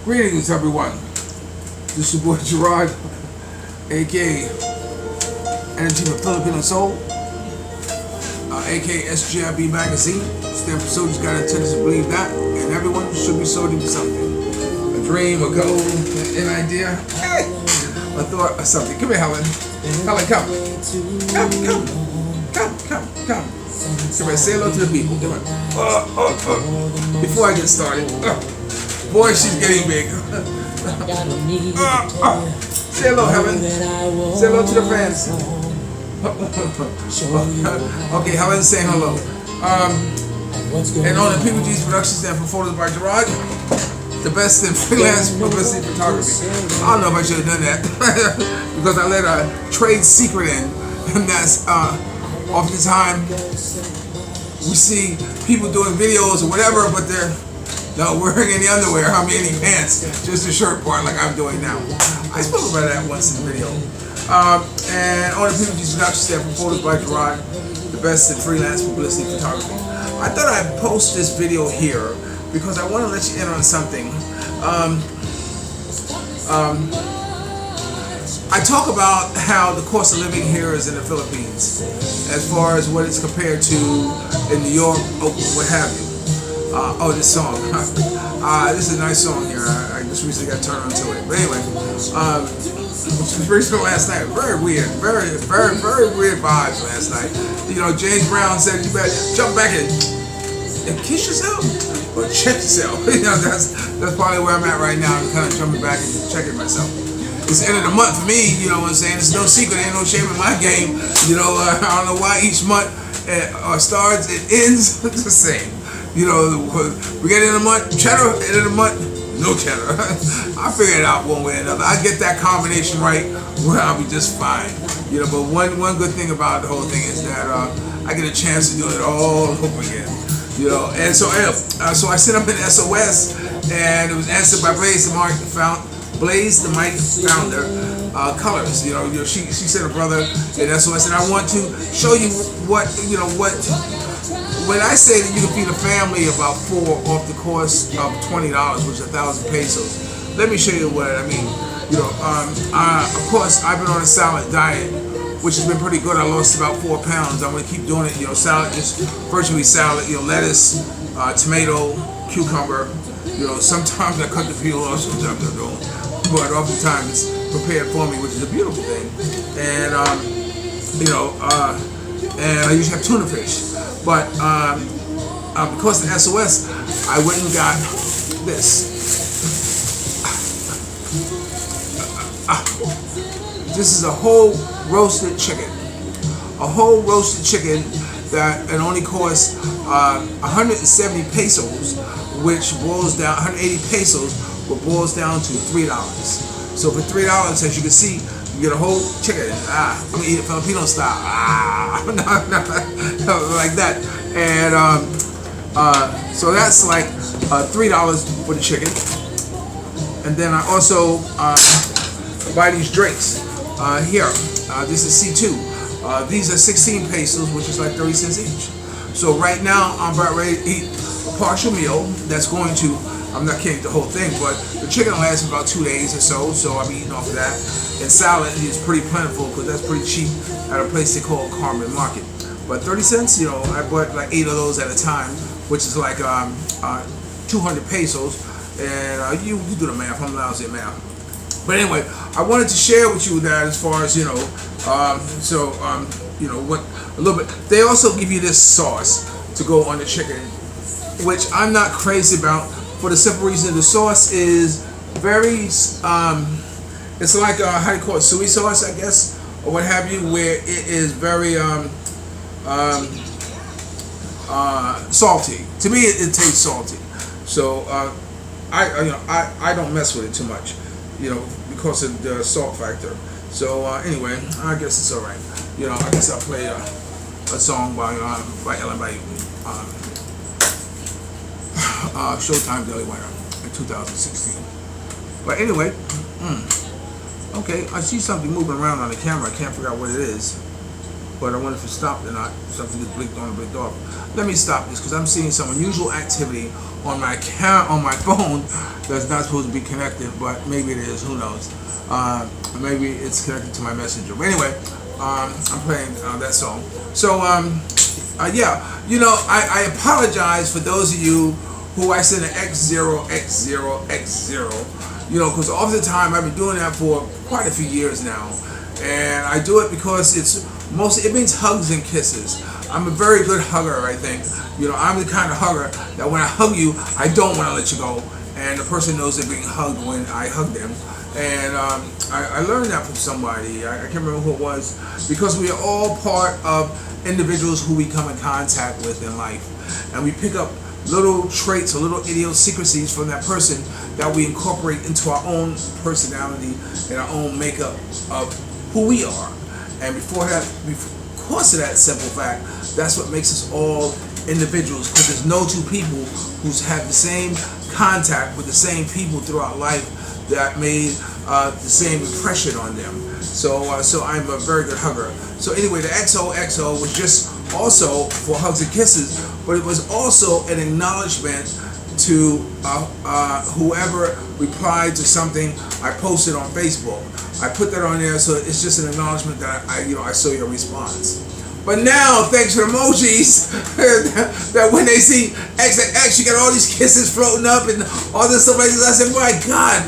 Greetings, everyone. This is your boy Gerard, aka Energy of Filipino Soul, aka SGIB Magazine. Stand for Soldiers Got Intentions to Believe That, and everyone should be sold into something. A dream, a goal, an idea, a thought, or something. Come here, Helen. Helen, come. Come. Come here, say hello to the people. Come on. Before I get started. Boy, she's getting big. Say hello, Helen. Say hello to the fans. Okay, Helen's saying hello. And on the People G's Productions and for Photos by Gerard, the best in freelance publicity photography. I don't know if I should have done that because I let a trade secret in, and that's oftentimes we see people doing videos or whatever, but they're not wearing any underwear, any pants, just a shirt part like I'm doing now. I spoke about that once in the video. And on the People G's Productions stand for Photos by Gerard, the best in freelance publicity photography. I thought I'd post this video here because I want to let you in on something. I talk about how the cost of living here is in the Philippines, as far as what it's compared to in New York, what have you. This song. This is a nice song here. I just recently got turned onto it. But anyway, which was recently last night. Very weird. Very weird vibes last night. You know, James Brown said you better jump back and kiss yourself or check yourself. You know, that's probably where I'm at right now. I'm kind of jumping back and checking myself. It's the end of the month for me, you know what I'm saying? It's no secret, ain't no shame in my game. You know, I don't know why each month starts, it ends the same. You know, we get in a month, cheddar, end of the month, no cheddar. I figure it out one way or another. I get that combination right where I'll be just fine. You know, but one good thing about the whole thing is that I get a chance to do it all over again. You know, and so I sent up an SOS, and it was answered by Blaise the Mic, founder, Kolours. You know, she sent a brother an SOS, and I want to show you what. When I say that you can feed a family about 4 off the cost of $20, which is 1,000 pesos, let me show you what I mean. You know, of course, I've been on a salad diet, which has been pretty good. I lost about 4 pounds. I'm going to keep doing it. You know, salad, just virtually salad. You know, lettuce, tomato, cucumber. You know, sometimes I cut the peel off, sometimes I don't. But oftentimes it's prepared for me, which is a beautiful thing. And and I usually have tuna fish. But because of the SOS, I went and got this. This is a whole roasted chicken. A whole roasted chicken that it only costs 170 pesos, which boils down 180 pesos, but boils down to $3. So for $3, as you can see, you get a whole chicken. I'm gonna eat it Filipino style. No, like that. And so that's like $3 for the chicken. And then I also buy these drinks here. This is C2. These are 16 pesos, which is like 30 cents each. So right now I'm about ready to eat a partial meal that's going to, I'm not kidding the whole thing, but the chicken lasts about 2 days or so, so I'm eating off of that. And salad is pretty plentiful because that's pretty cheap at a place they call Carmen Market. But 30 cents, you know, I bought like 8 of those at a time, which is like 200 pesos. And you do the math, I'm lousy at math. But anyway, I wanted to share with you that as far as, you know, what a little bit. They also give you this sauce to go on the chicken, which I'm not crazy about for the simple reason the sauce is very, it's like, how do you call it, soy sauce, I guess, or what have you, where it is very salty. To me, it tastes salty. So I don't mess with it too much, you know, because of the salt factor. So anyway, I guess it's all right. You know, I guess I'll play a song by Ellen by Showtime Daily Wire in 2016. But anyway, okay, I see something moving around on the camera. I can't figure out what it is. but I wonder if it stopped or not. Something just blinked on and blinked off. Let me stop this because I'm seeing some unusual activity on my phone that's not supposed to be connected, but maybe it is. Who knows? Maybe it's connected to my messenger. But anyway, I'm playing that song. So yeah, you know, I apologize for those of you who I send an X0, X0, X0. You know, because all the time I've been doing that for quite a few years now, and I do it because it means hugs and kisses. I'm a very good hugger, I think. You know, I'm the kind of hugger that when I hug you, I don't want to let you go, and the person knows they're being hugged when I hug them. And I learned that from somebody. I can't remember who it was, because we are all part of individuals who we come in contact with in life, and we pick up little traits or little idiosyncrasies from that person that we incorporate into our own personality and our own makeup of who we are. And because of that simple fact, that's what makes us all individuals, because there's no two people who have the same contact with the same people throughout life that made the same impression on them. So I'm a very good hugger. So anyway, the XOXO was just also for hugs and kisses, but it was also an acknowledgement to whoever replied to something I posted on Facebook. I put that on there, so it's just an acknowledgement that I saw your response. But now, thanks to emojis, that when they see XXX, you got all these kisses floating up and all this stuff like this. I said, my God,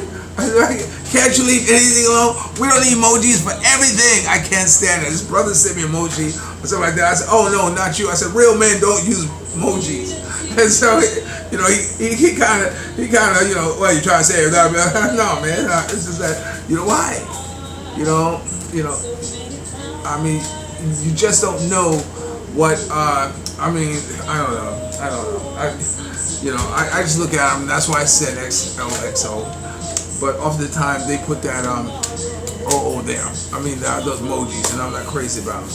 can't you leave anything alone? We don't need emojis for everything. I can't stand it. His brother sent me an emoji or something like that. I said, oh no, not you. I said, real men don't use emojis. And so, you know, he kind of, you know, what are you trying to say? No, man, it's just that, you know, why? You know, I mean, you just don't know what, I mean, I don't know. I just look at them, that's why I said XOXO. But often the time they put that OO there. I mean, those emojis, and I'm not crazy about them.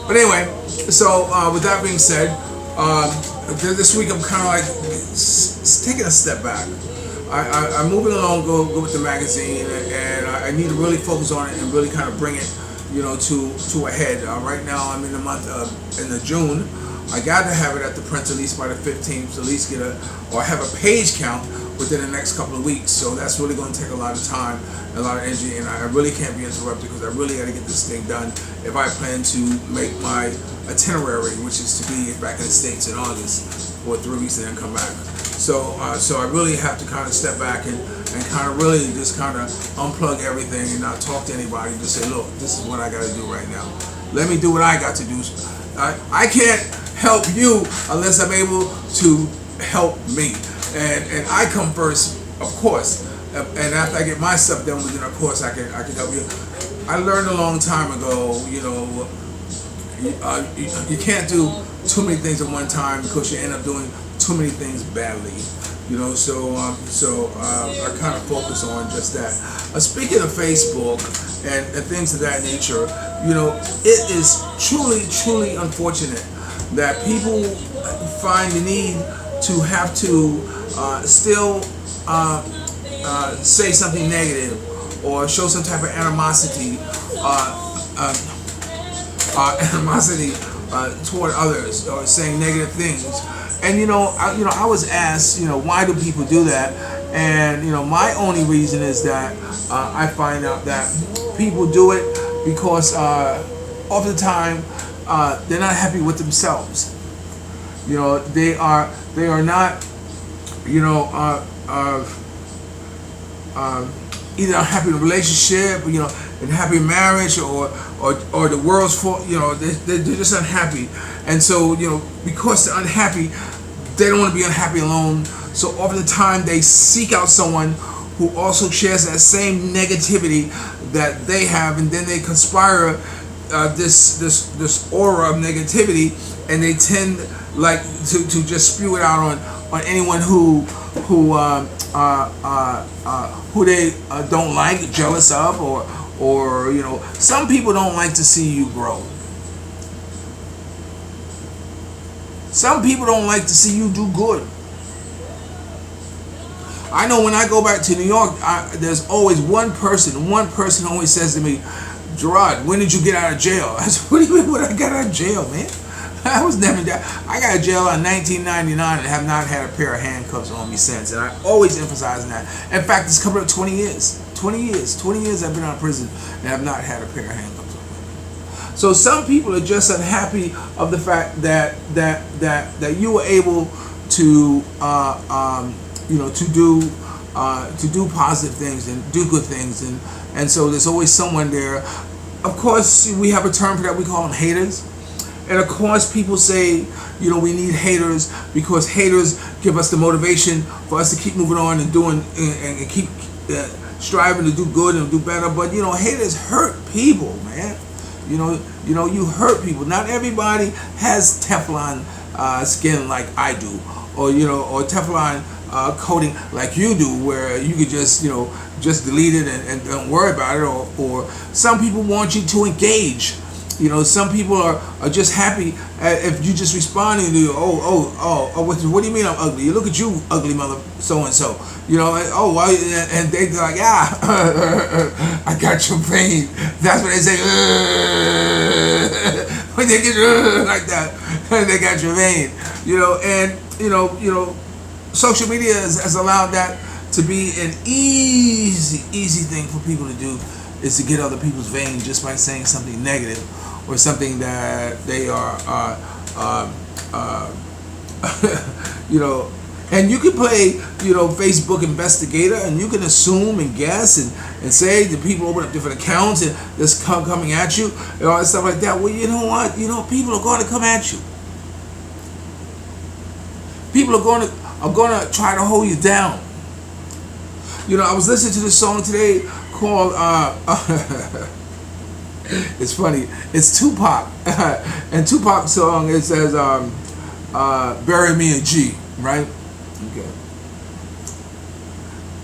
But anyway, so with that being said, this week I'm kind of like taking a step back. I'm moving along, go with the magazine, and I need to really focus on it and really kind of bring it, you know, to a head. Right now I'm in the month of June. I got to have it at the print at least by the 15th, to at least have a page count within the next couple of weeks. So that's really going to take a lot of time, a lot of energy, and I really can't be interrupted because I really got to get this thing done if I plan to make my itinerary, which is to be back in the States in August for 3 weeks and then come back. So I really have to kind of step back and kind of really just kind of unplug everything and not talk to anybody. Just say, look, this is what I got to do right now. Let me do what I got to do. I can't help you unless I'm able to help me. And I come first, of course. And after I get my stuff done, then of course I can help you. I learned a long time ago, you know, you can't do too many things at one time because you end up doing too many things badly. You know, so I kind of focus on just that. Speaking of Facebook and things of that nature, you know, it is truly unfortunate that people find the need to have to still say something negative or show some type of animosity toward others, or saying negative things. And I was asked, why do people do that? And my only reason is that I find out that people do it because all the time they're not happy with themselves. They are not either unhappy in a relationship, in happy marriage, or the world's fault. They're just unhappy, and so because they're unhappy, they don't want to be unhappy alone. So often the time they seek out someone who also shares that same negativity that they have, and then they conspire this aura of negativity, and they tend to just spew it out on anyone who they don't like, jealous of, or some people don't like to see you grow. Some people don't like to see you do good. I know when I go back to New York, there's always one person always says to me, Gerard, when did you get out of jail? I said, what do you mean when I got out of jail, man? I was never there. I got out of jail in 1999 and have not had a pair of handcuffs on me since. And I always emphasize that. In fact, it's coming up 20 years. 20 years I've been out of prison and have not had a pair of handcuffs on me. So some people are just unhappy of the fact that you were able to to do positive things and do good things, and so there's always someone there. Of course, we have a term for that. We call them haters. And of course, people say, we need haters because haters give us the motivation for us to keep moving on and doing and keep striving to do good and do better. But haters hurt people, man. You hurt people. Not everybody has Teflon skin like I do, or Teflon coating like you do, where you could just delete it and don't worry about it. Or some people want you to engage. Some people are just happy if you just responding to what do you mean I'm ugly? You look at you, ugly mother so and so. And they like, I got your vein. That's what they say. When they get like that, they got your vein. Social media has allowed that to be an easy thing for people to do, is to get other people's vein just by saying something negative or something that they are, and you can play, Facebook investigator, and you can assume and guess and say that people open up different accounts and just coming at you and all that stuff like that. Well, you know what? People are going to come at you. People are going to try to hold you down. I was listening to this song today called it's funny, it's Tupac. And Tupac's song, it says bury me a G, right? Okay.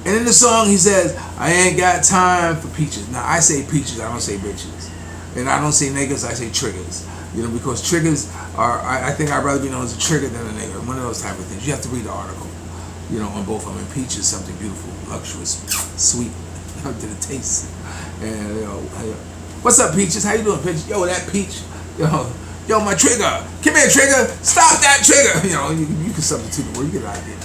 And in the song he says, I ain't got time for peaches. Now I say peaches, I don't say bitches. And I don't say niggas, I say triggers. Because triggers are, I think I'd rather be known as a trigger than a nigger. One of those type of things. You have to read the article, on both of them. And peach is something beautiful, luxurious, sweet, to the taste. And, what's up, peaches? How you doing, peaches? Yo, that peach. Yo, my trigger. Come here, trigger. Stop that trigger. You can substitute the word. You get an idea.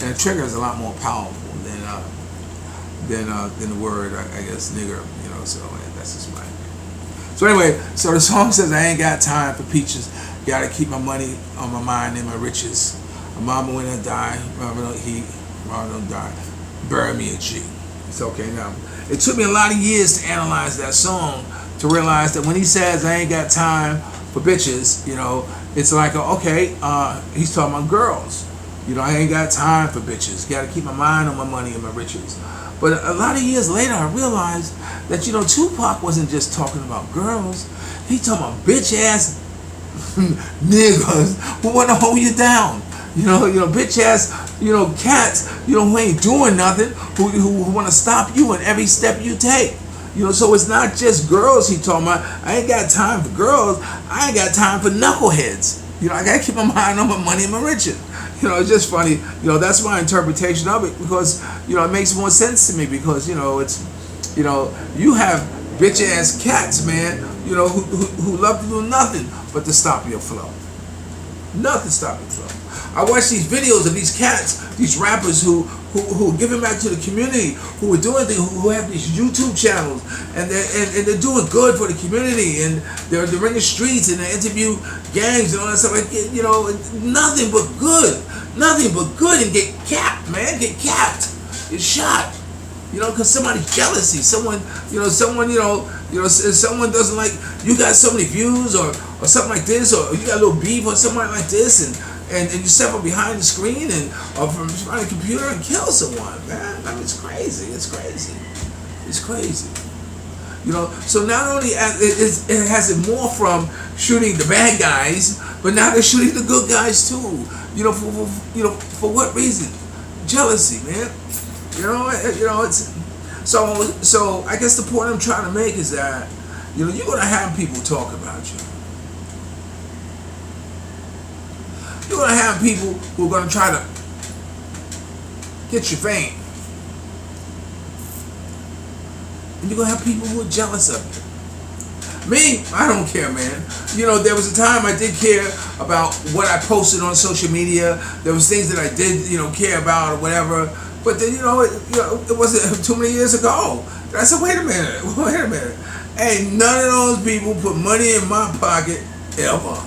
And a trigger is a lot more powerful than the word, I guess, nigger. So that's just my. So anyway, so the song says, I ain't got time for peaches. Gotta keep my money on my mind and my riches. My mama when I die, mama don't die. Bury me a G. It's okay now. It took me a lot of years to analyze that song to realize that when he says I ain't got time for bitches, it's like, he's talking about girls. I ain't got time for bitches. Gotta keep my mind on my money and my riches. But a lot of years later, I realized that, Tupac wasn't just talking about girls. He talking about bitch-ass niggas who want to hold you down. Bitch-ass, cats, who ain't doing nothing, who want to stop you in every step you take. So it's not just girls he talking about. I ain't got time for girls. I ain't got time for knuckleheads. I got to keep my mind on my money and my riches. It's just funny. That's my interpretation of it because, it makes more sense to me because, it's, you have bitch ass cats, man, who love to do nothing but to stop your flow. Nothing stop your flow. I watch these videos of these cats, these rappers who are giving back to the community, who are doing things, who have these YouTube channels, and they're doing good for the community, and they're in the streets and they interview gangs and all that stuff. Nothing but good, and get capped, man, get shot. Because somebody's jealousy, someone doesn't like, you got so many views or something like this, or you got a little beef or something like this, and you step up behind the screen or from behind the computer and kill someone, man. It's crazy. So not only it has it more from shooting the bad guys, but now they're shooting the good guys too. For what reason? Jealousy, man. It's so I guess the point I'm trying to make is that you're gonna have people talk about you. You're gonna have people who are gonna try to get your fame, and you're gonna have people who are jealous of you. Me, I don't care, man. You know, there was a time I did care about what I posted on social media. There was things that I did, you know, care about or whatever. But then, it wasn't too many years ago. I said, wait a minute. Ain't none of those people put money in my pocket ever.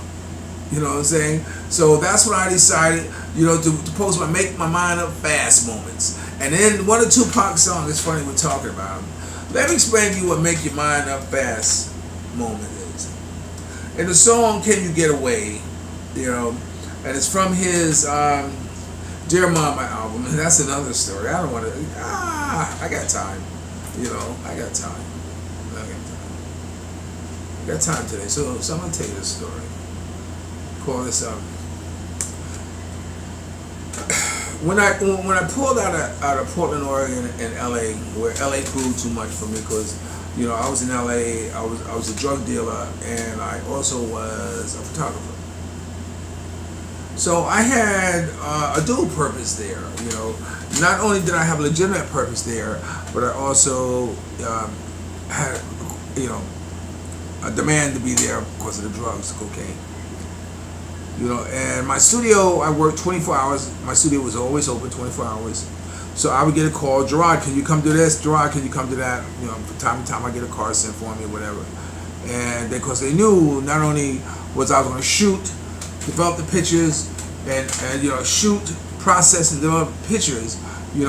You know what I'm saying? So that's when I decided, to post my make my mind up fast moments. And then one of Tupac's songs, it's funny we're talking about them. Let me explain to you what make your mind up fast moment is. In the song Can You Get Away, and it's from his Dear Mama album, and that's another story. I don't want to, I got time. I got time. I got time today, so I'm going to tell you this story. Call this when I pulled out of Portland, Oregon, and LA, where LA grew too much for me, because I was in LA, I was a drug dealer, and I also was a photographer. So I had a dual purpose there. Not only did I have a legitimate purpose there, but I also had a demand to be there because of the drugs, the cocaine. And my studio, I worked 24 hours. My studio was always open 24 hours. So I would get a call, Gerard, can you come do this? Gerard, can you come do that? From time to time I get a car sent for me or whatever. And because they knew not only was I going to shoot, develop the pictures, and shoot, process, and develop pictures, and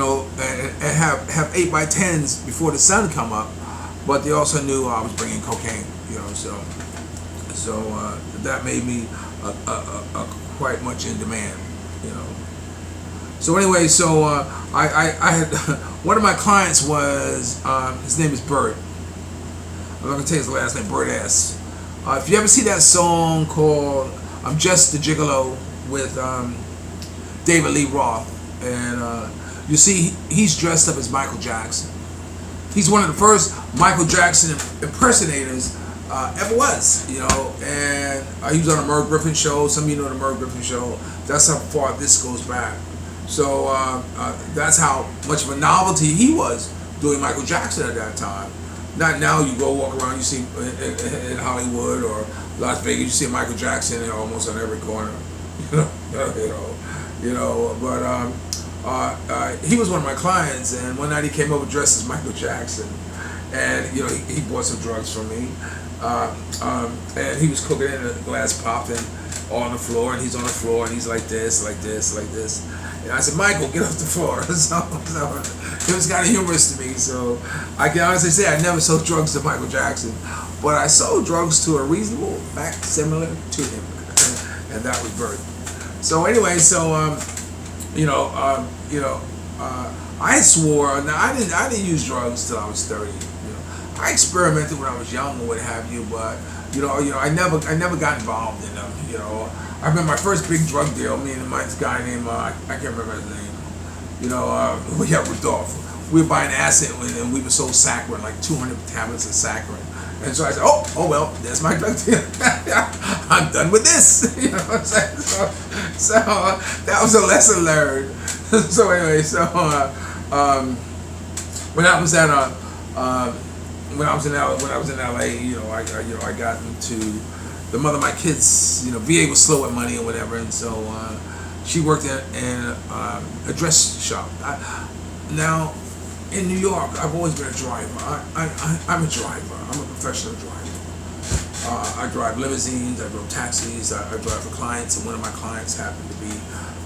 have 8x10s before the sun come up, but they also knew I was bringing cocaine, so that made me quite much in demand, So anyway, I had one of my clients was his name is Bird. I'm not gonna tell you his last name, Bird S. If you ever see that song called "I'm Just a Gigolo" with David Lee Roth, and you see he's dressed up as Michael Jackson. He's one of the first Michael Jackson impersonators ever was, and he was on the Merv Griffin show. Some of you know the Merv Griffin show. That's how far this goes back. So that's how much of a novelty he was doing Michael Jackson at that time. Not now. You go walk around, you see in Hollywood or Las Vegas, you see Michael Jackson almost on every corner. But he was one of my clients, and one night he came over dressed as Michael Jackson, and he bought some drugs from me, and he was cooking in a glass popping on the floor, and he's on the floor, and he's like this, like this, like this. And I said, Michael, get off the floor. So it was kind of humorous to me. So I can honestly say I never sold drugs to Michael Jackson, but I sold drugs to a reasonable fact similar to him, and that was Bird. So anyway, I swore. Now I didn't use drugs till I was 30. I experimented when I was young or what have you, but I never got involved in them. I remember my first big drug deal. Me and my guy named I can't remember his name. We got ripped off. We were buying acid and we were sold saccharin, like 200 tablets of saccharin. And so I said, oh well, there's my drug deal. I'm done with this. What I'm saying? So that was a lesson learned. So anyway, when I was in LA, I got into the mother of my kids. VA was slow with money or whatever, and so she worked in a dress shop. Now, in New York, I've always been a driver. I'm a driver. I'm a professional driver. I drive limousines. I drove taxis. I drive for clients, and one of my clients happened to be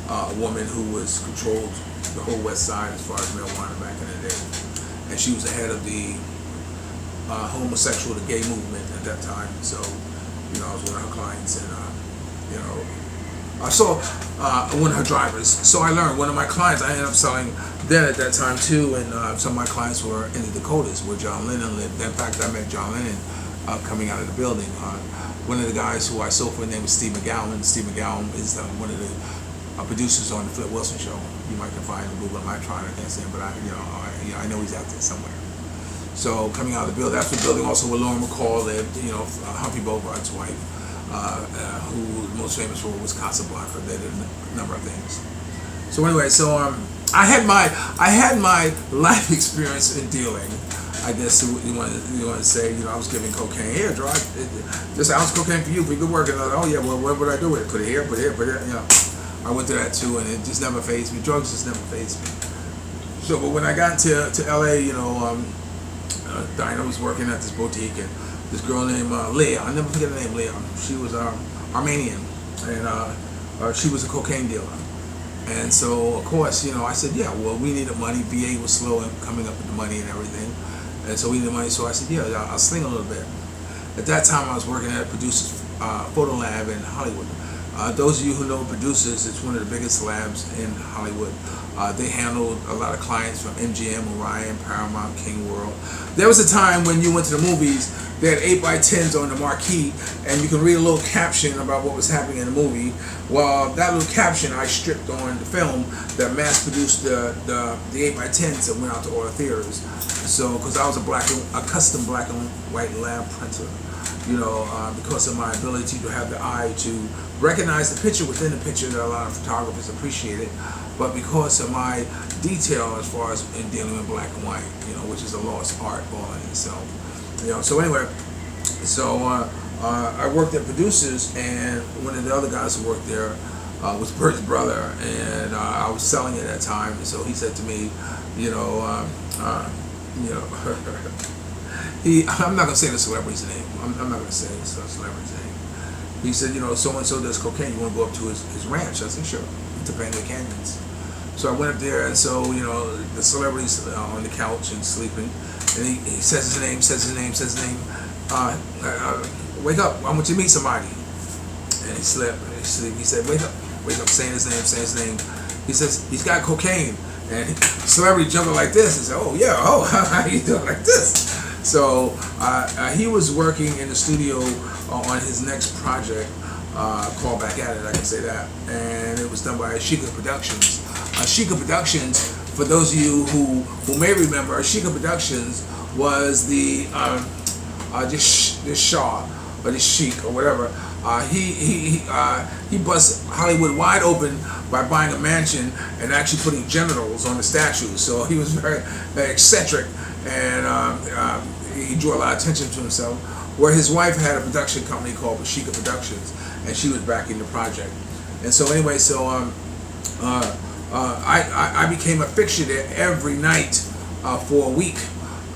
a woman who controlled the whole West Side as far as marijuana back in the day, and she was the head of the homosexual, the gay movement at that time. So, I was one of her clients, and I saw one of her drivers. So I learned one of my clients. I ended up selling then at that time too, and some of my clients were in the Dakotas, where John Lennon lived. In fact, I met John Lennon coming out of the building. One of the guys who I sold for, his name was Steve McGowan. Steve McGowan is one of the producers on the Flip Wilson show. You might can find him, Google him. I tried, I can't see him, but I know he's out there somewhere. So coming out of the building, after the building also where Lauren McCall lived, Humphrey Bogart's wife, who most famous for was Casablanca. They did a number of things. So anyway, I had my life experience in dealing. I guess you want to say, you know, I was giving cocaine. Here, draw this ounce of cocaine for you, for good work. And I was like, oh yeah, well, what would I do with it? Put it here, put it here, put it here. You know, I went through that too, and it just never fazed me. Drugs just never fazed me. So, but when I got to LA, you know, Dinah was working at this boutique, and this girl named Leah, I'll never forget the name, Leah. She was Armenian, and she was a cocaine dealer. And so, of course, you know, I said, yeah, well, we needed money. VA was slow in coming up with the money and everything. And so we needed money. So I said, yeah, I'll sling a little bit. At that time, I was working at a producer's photo lab in Hollywood. Those of you who know producers, it's one of the biggest labs in Hollywood. They handled a lot of clients from MGM, Orion, Paramount, King World. There was a time when you went to the movies, they had 8x10s on the marquee, and you can read a little caption about what was happening in the movie. Well, that little caption I stripped on the film that mass produced the 8x10s that went out to all the theaters. So, because I was a custom black and white lab printer, you know, because of my ability to have the eye to recognize the picture within the picture that a lot of photographers appreciated, but because of my detail as far as in dealing with black and white, you know, which is a lost art all in itself. You know, so anyway, so I worked at Producers, and one of the other guys who worked there was Bert's brother, and I was selling it at that time, and so he said to me, you know, I'm not gonna say the celebrity's name. I'm not gonna say the celebrity's name. He said, you know, so and so does cocaine. You want to go up to his ranch? I said, sure. To Topanga Canyons. So I went up there, and so, you know, the celebrity's on the couch and sleeping, and he says his name, says his name. Wake up! I want you to meet somebody. And he slept. He said, wake up, saying his name. He says he's got cocaine, and the celebrity jumping like this. He said, oh yeah, oh how you doing like this? So he was working in the studio on his next project called Back At It, I can say that, and it was done by Ashika Productions. Ashika Productions, for those of you who may remember, Ashika Productions was the this Shaw or this Sheik or whatever. He bust Hollywood wide open by buying a mansion and actually putting genitals on the statues. So he was very eccentric, and he drew a lot of attention to himself. Where his wife had a production company called Ashika Productions, and she was backing the project. And so anyway, so I became a fixture there every night for a week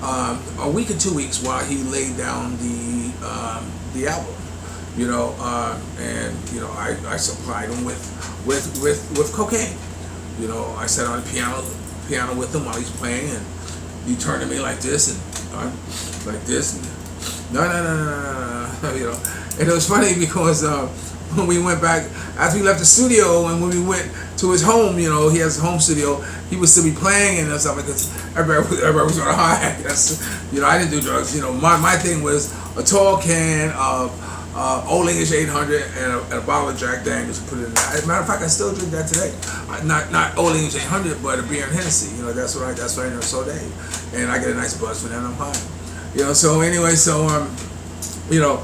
or 2 weeks while he laid down the album, you know, and you know I supplied him with cocaine. You know, I sat on the piano with him while he's playing, and he turned to me like this and like this. And, no, you know, and it was funny because when we went back after we left the studio, and when we went to his home, you know, he has a home studio, he would still be playing and stuff like this. Everybody was on a high. That's, you know, I didn't do drugs. You know, my thing was a tall can of Old English 800 and a bottle of Jack Daniels. Put it in there. As a matter of fact, I still drink that today. Not Old English 800, but a beer and Hennessy. You know, that's what I know so day, and I get a nice buzz for that. I'm fine. You know, so anyway, so you know,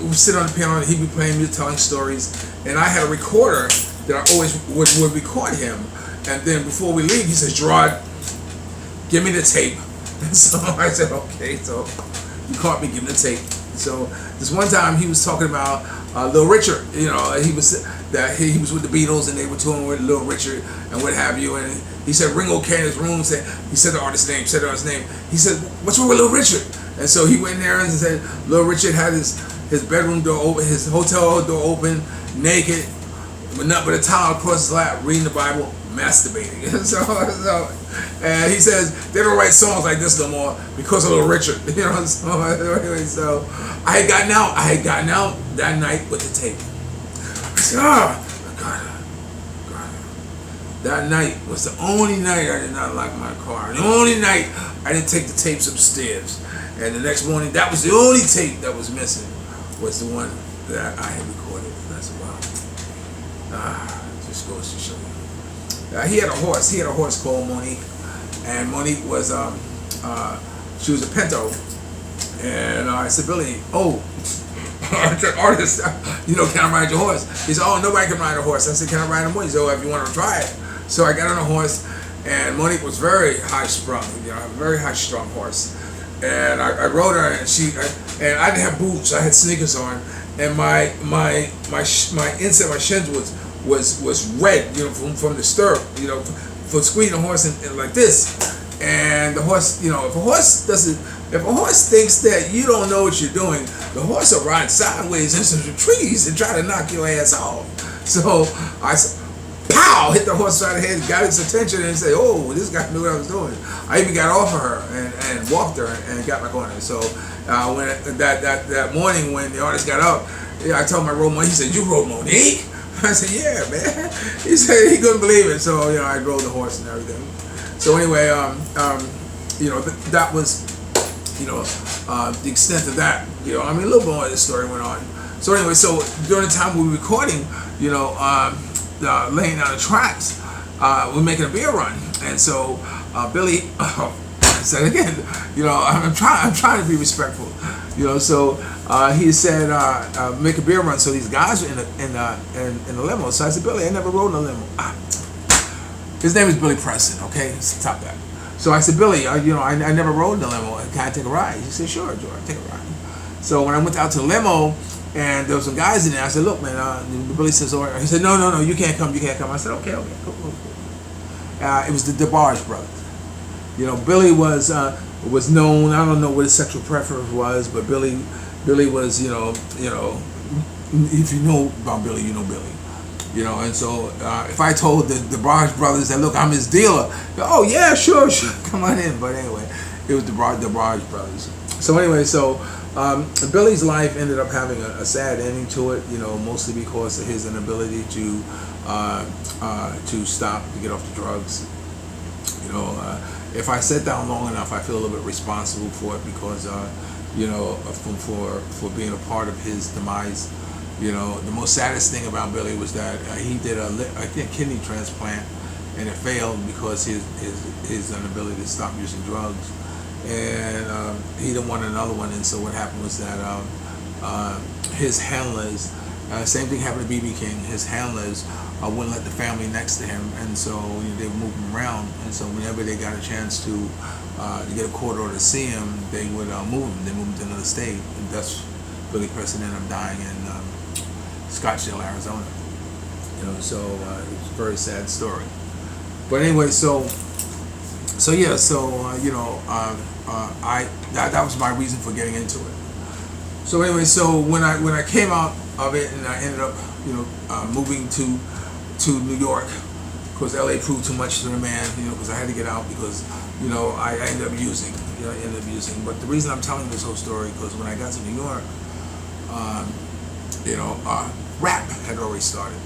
we sit on the piano and he'd be playing music, telling stories, and I had a recorder that I always would record him. And then before we leave, he says, Gerard, give me the tape. And so I said, okay. So he caught me giving the tape. So this one time he was talking about Little Richard. You know, he was with the Beatles and they were touring with Little Richard and what have you. And he said Ringo came in his room. He said the artist's name. He said, what's wrong with Little Richard? And so he went in there and said Little Richard had his bedroom door open, his hotel door open, naked, with nothing but a towel across his lap, reading the Bible, masturbating. And he says they don't write songs like this no more because of Little Richard. You know. So anyway, so I had gotten out that night with the tape. I said, oh God. That night was the only night I did not lock my car. The only night I didn't take the tapes upstairs. And the next morning, that was the only tape that was missing, was the one that I had recorded. That's just goes to show you. He had a horse. He had a horse called Monique, and Monique was she was a pinto. And I said, Billy, artist, you know, can I ride your horse? He said, oh, nobody can ride a horse. I said, can I ride a horse? He said, oh, if you want to try it. So I got on a horse, and Monique was very high strung, you know, a very high strung horse. And I rode her, and and I didn't have boots. I had sneakers on, and my inside my shins was red, you know, from the stirrup, you know, for squeezing the horse and like this. And the horse, you know, if a horse thinks that you don't know what you're doing, the horse will ride sideways into the trees and try to knock your ass off. So I pow, hit the horse side of the head, got his attention, and said, "Oh, this guy knew what I was doing." I even got off of her and walked her and got back on her. So when that morning when the artist got up, I told my road Monique. He said, "You rode Monique?" I said, "Yeah, man." He said he couldn't believe it. So, you know, I rode the horse and everything. So anyway, you know, that was, you know, the extent of that. You know, I mean, a little more of this story went on. So anyway, so during the time we were recording, you know, laying down the tracks, we're making a beer run, and so Billy said again, you know, I'm trying to be respectful, you know. So he said, make a beer run. So these guys were in the limo. So I said, Billy, I never rode in a limo. His name is Billy Preston. Okay, stop that. So I said, Billy, you know, I never rode in a limo. Can I take a ride? He said, sure, George, take a ride. So when I went out to the limo, and there was some guys in there, I said, look, man, Billy says, or he said, no, you can't come. I said, okay, cool. It was the DeBarge brothers. You know, Billy was known. I don't know what his sexual preference was, but Billy was, you know, if you know about Billy, you know Billy. You know, and so if I told the DeBarge brothers that, look, I'm his dealer, oh yeah, sure, come on in. But anyway, it was the DeBarge brothers. So anyway, so Billy's life ended up having a sad ending to it, you know, mostly because of his inability to stop, to get off the drugs. You know, if I sat down long enough, I feel a little bit responsible for it because, you know, for being a part of his demise. You know, the most saddest thing about Billy was that he did a kidney transplant, and it failed because his inability to stop using drugs. And he didn't want another one, and so what happened was that his handlers, same thing happened to B.B. King, his handlers wouldn't let the family next to him, and so, you know, they would move him around, and so whenever they got a chance to get a court order to see him, they would move him. They moved him to another state, and that's Billy Preston ended up dying in Scottsdale, Arizona. You know, so it's a very sad story. But anyway, so yeah, so you know, that was my reason for getting into it. So anyway, so when I came out of it and I ended up, you know, moving to New York, because LA proved too much to the man, you know, because I had to get out because, you know, I ended up using. But the reason I'm telling this whole story because when I got to New York, you know, rap had already started.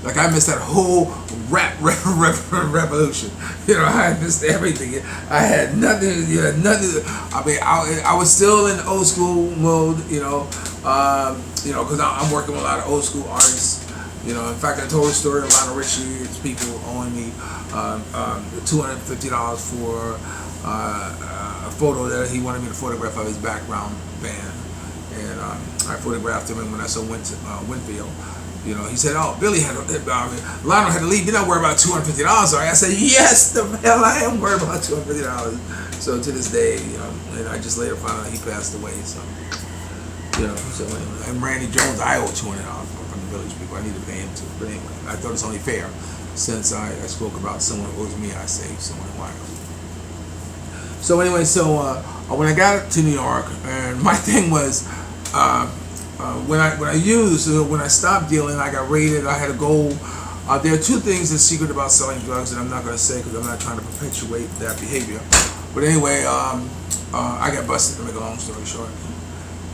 Like, I missed that whole rap revolution. You know, I missed everything. I had nothing. You know, nothing. I mean, I was still in old school mode. You know, because I'm working with a lot of old school artists. You know, in fact, I told a story of Lionel Richie. It's people owing me $250 for a photo that he wanted me to photograph of his background band, and I photographed him. And when I saw Winfield. You know, he said, "Oh, Billy Lionel had to leave. You're not worried about $250, right?" I said, "Yes, the hell I am worried about $250." So to this day, you know, and I just later found out he passed away. So, you know, so anyway, and Randy Jones, I owe $200 from the Village people. I need to pay him too. But anyway, I thought it's only fair since I spoke about someone who owes me, I say someone who I owe. So anyway, so when I got to New York, and my thing was. When I stopped dealing, I got raided. I had a goal. There are two things that's secret about selling drugs that I'm not going to say because I'm not trying to perpetuate that behavior. But anyway, I got busted, to make a long story short.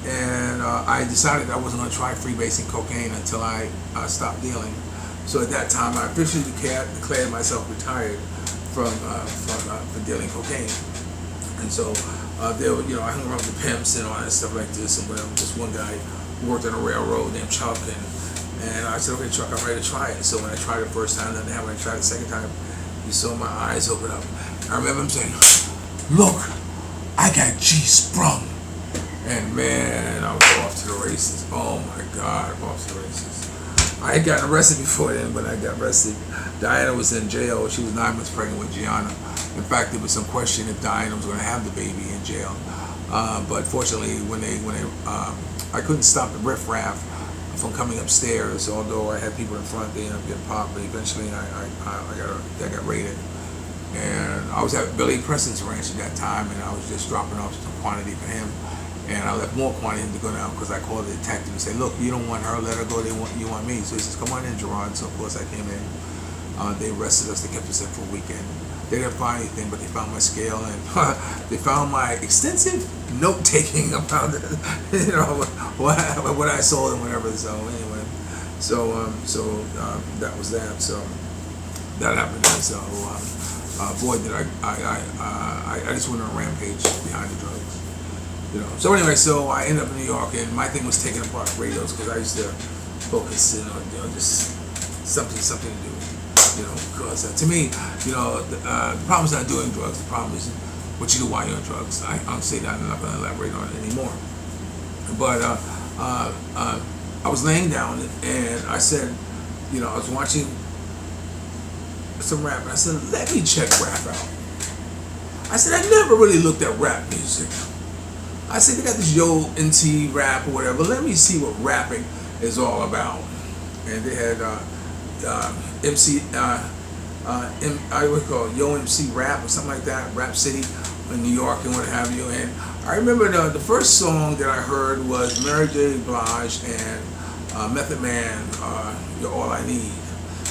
And I decided I wasn't going to try freebasing cocaine until I stopped dealing. So at that time, I officially declared myself retired from dealing cocaine. And so there, you know, I hung around with the pimps and all that stuff like this and whatever. Just one guy who worked on a railroad named Chuck, and I said, "Okay, Chuck, I'm ready to try it." So when I tried it the first time, then when I tried it the second time, you saw my eyes open up. I remember him saying, "Look, I got G-sprung," and man, I was off to the races. Oh my God, off to the races. I had gotten arrested before then, but I got arrested. Diana was in jail. She was 9 months pregnant with Gianna. In fact, there was some question if Diana was going to have the baby in jail. But fortunately, I couldn't stop the riffraff from coming upstairs. Although I had people in front, they ended up getting popped. But eventually, I got raided. And I was at Billy Preston's ranch at that time, and I was just dropping off some quantity for him. And I left more quantity to go down because I called the detective and said, look, you don't want her, let her go, you want me. So he says, come on in, Gerard. So of course I came in. They arrested us, they kept us in for a weekend. They didn't find anything, but they found my scale, and they found my extensive note-taking about what I sold and whatever. So anyway, that was that. So that happened. So boy, did I just went on a rampage behind the drugs. So anyway, so I ended up in New York, and my thing was taking apart radios because I used to focus, just something to do, because to me, the problem is not doing drugs. The problem is what you do while you're on drugs. I'll say that, and I'm not going to elaborate on it anymore. But I was laying down, and I said, I was watching some rap, and I said, let me check rap out. I said, I never really looked at rap music. I said, they got this NT rap or whatever. Let me see what rapping is all about. And they had MC, I would call it Yo MC Rap or something like that, Rap City in New York and what have you. And I remember the first song that I heard was Mary J. Blige and Method Man, You're All I Need.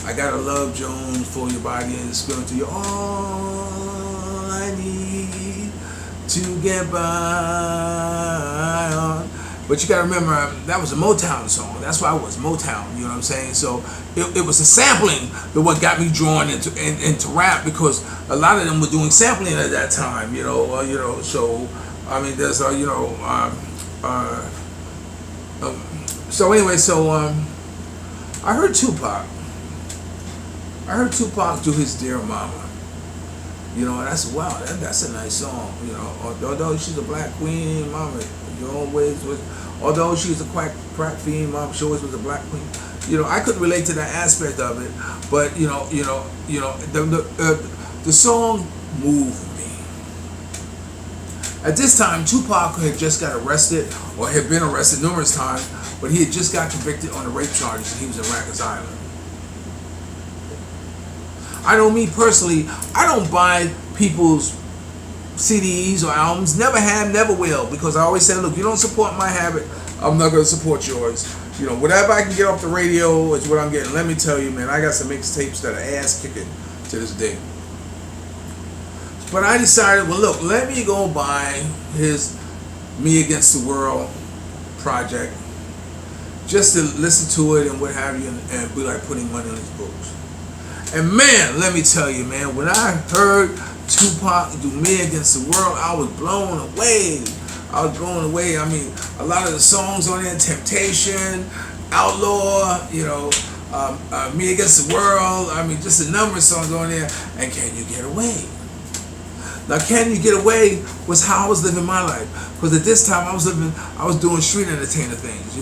I Gotta Love Jones for your body and spirit to you. All I need to get by on. But you gotta remember, that was a Motown song. That's why I was Motown, you know what I'm saying? So it was the sampling that what got me drawn into rap, because a lot of them were doing sampling at that time, so I mean there's so anyway, so I heard Tupac. I heard Tupac do his Dear Mama. And I said, wow, that's a nice song. Although she's a black queen, mama, you always was. Although she was a crack fiend, mama, she always was a black queen. I couldn't relate to that aspect of it, but the song moved me. At this time, Tupac had just got arrested, or had been arrested numerous times, but he had just got convicted on the rape charges, and he was in Rikers Island. I know me personally, I don't buy people's CDs or albums. Never have, never will, because I always say, look, you don't support my habit, I'm not going to support yours. Whatever I can get off the radio is what I'm getting. Let me tell you, man, I got some mixtapes that are ass kicking to this day. But I decided, well, look, let me go buy his Me Against the World project, just to listen to it and what have you, and be like putting money on his books. And man, let me tell you, man, when I heard Tupac do Me Against the World, I was blown away. I mean, a lot of the songs on there, Temptation, Outlaw, Me Against the World, I mean, just a number of songs on there, and Can You Get Away? Now, Can You Get Away was how I was living my life. Because at this time, I was doing street entertainer things,